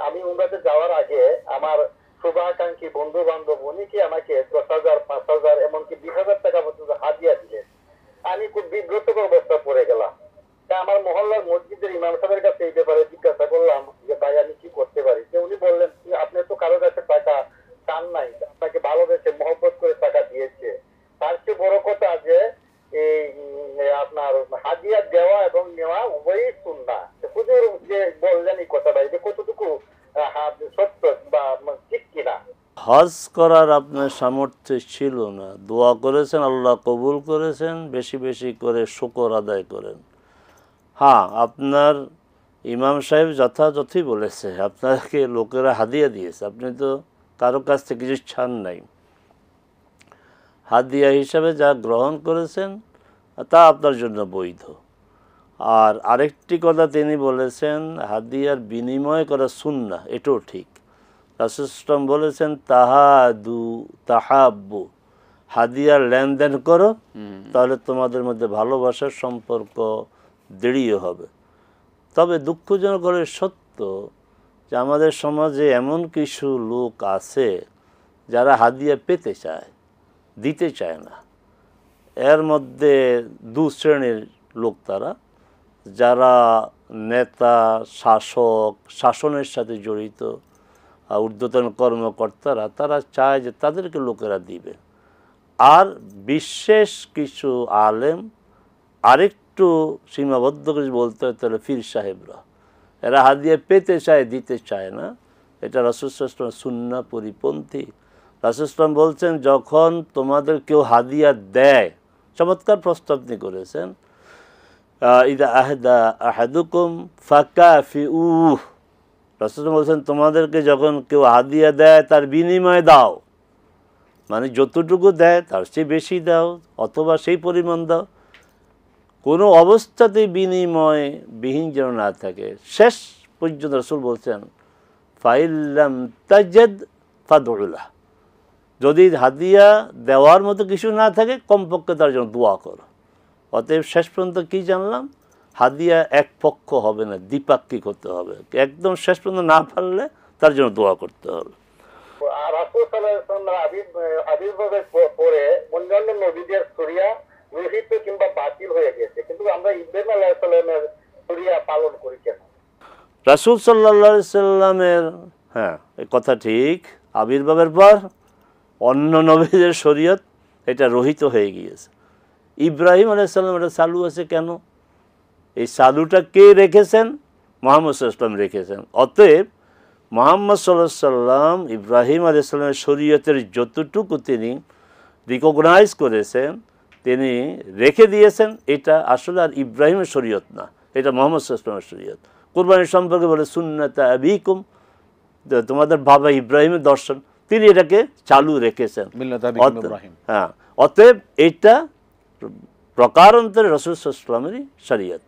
আমি উমরাতে যাওয়ার আগে আমার শুভাকাঙ্ক্ষী বন্ধু বান্ধব অনেকে আমাকে 10,000, 5,000, এমনকি 20,000 টাকা পর্যন্ত হাদিয়া দিলেন। আমি খুব বিব্রতকর অবস্থা পড়ে গেলাম। তা আমার মহল্লার মসজিদের ইমাম সাহেবের কাছে এই ব্যাপারে জিজ্ঞাসা করলাম যে ভাই আমি কি করতে পারি। উনি বললেন আপনি তো কারো কাছে টাকা চান নাই, আপনাকে ভালোবেসে মহব্বত করে টাকা দিয়েছে। তার চেয়ে বড় কথা যে এই আপনার হাদিয়া দেওয়া এবং নেওয়া উভয়ই সুন্নাহ। হুজুর যে বললেন এই কথাটা, এটা কতটুকু সত্য বা ঠিক কিনা? হজ করার আপনার সামর্থ্য ছিল না, দোয়া করেছেন, আল্লাহ কবুল করেছেন, বেশি বেশি করে শুকর আদায় করেন। হ্যাঁ, আপনার ইমাম সাহেব যথাযথই বলেছে, আপনাকে লোকেরা হাদিয়া দিয়েছে, আপনি তো কারো কাছ থেকে কিছু ছাড় নাই। হাদিয়া হিসাবে যা গ্রহণ করেছেন তা আপনার জন্য বৈধ। আর আরেকটি কথা তিনি বলেছেন, হাদিয়ার বিনিময় করা সুন্নাহ, এটাও ঠিক। রাসূল সাল্লাল্লাহু আলাইহি ওয়াসাল্লাম বলেছেন তাহাদু তাহাব্বু, হাদিয়ার লেনদেন করো, তাহলে তোমাদের মধ্যে ভালোবাসার সম্পর্ক দৃঢ় হবে। তবে দুঃখজনক হলে সত্য যে আমাদের সমাজে এমন কিছু লোক আছে যারা হাদিয়া পেতে চায়, দিতে চায় না। এর মধ্যে দু শ্রেণীর লোক তারা, যারা নেতা, শাসক, শাসনের সাথে জড়িত ঊর্ধ্বতন কর্মকর্তারা, তারা চায় যে তাদেরকে লোকেরা দিবে। আর বিশেষ কিছু আলেম, আরেকটু সীমাবদ্ধ করে বলতে হয় তাহলে পীর সাহেবরা, এরা হাদিয়া পেতে চায়, দিতে চায় না। এটা রাসূল সাল্লাল্লাহু আলাইহি ওয়াসাল্লাম সুন্নাহ পরিপন্থী। রাসূল সাল্লাল্লাহু আলাইহি ওয়াসাল্লাম বলছেন, যখন তোমাদের কেউ হাদিয়া দেয়, চমৎকার প্রস্তাব তিনি করেছেন, ইদা আহদা আহাদুকুম ফাকাফিউহ, রাসূল বলছেন তোমাদেরকে যখন কেউ হাদিয়া দেয় তার বিনিময় দাও, মানে যতটুকু দেয় তার চেয়ে বেশি দাও অথবা সেই পরিমাণ দাও, কোনো অবস্থাতেই বিনিময় বিহীন যেন না থাকে। শেষ পর্যন্ত রাসূল বলছেন ফাইল্লাম তাজিদ ফাদউলাহ, যদি হাদিয়া দেওয়ার মতো কিছু না থাকে কমপক্ষে তার জন্য দোয়া করো। অতএব শেষ পর্যন্ত কি জানলাম, হাদিয়া এক পক্ষ হবে না, দ্বিপাক্ষিক হতে হবে। একদম শেষ পর্যন্ত না পারলে তার জন্য দোয়া করতে হবে। রাসূল সাল্লাল্লাহু আলাইহি ওয়াসাল্লাম আবির্ভাবের পরে অন্যান্য নবীদের শরিয়া রহিত কিংবা বাতিল হয়ে গেছে, কিন্তু আমরা ইব্রাহিম আলাইহিস সালামের শরিয়া পালন করি কেন? রাসূল সাল্লাল্লাহু আলাইহি সাল্লামের, হ্যাঁ এই কথা ঠিক, আবির্ভাবের পর অন্য নবীদের শরীয়ত এটা রহিত হয়ে গিয়েছে। ইব্রাহিম আলাইহিস সালাম এটা চালু আছে কেন? এই চালুটা কে রেখেছেন? মুহাম্মদ সাল্লাল্লাহু আলাইহি ওয়াসাল্লাম রেখেছেন। অতএব মুহাম্মদ সাল্লাল্লাহু আলাইহি ওয়াসাল্লাম ইব্রাহিম আলাইহিস সালামের শরীয়তের যতটুকু তিনি রিকগনাইজ করেছেন, তিনি রেখে দিয়েছেন, এটা আসলে আর ইব্রাহিমের শরীয়ত না, এটা মুহাম্মদ সাল্লাল্লাহু আলাইহি ওয়াসাল্লামের শরীয়ত। কুরবানি সম্পর্কে বলে সুন্নাত আবিকুম, তোমাদের বাবা ইব্রাহিমের দর্শন, তিনি এটাকে চালু রেখেছেন। হ্যাঁ, অতএব এটা প্রকারান্তরে রাসূল সাল্লাল্লাহু আলাইহি ওয়াসাল্লামেরই শরীয়ত।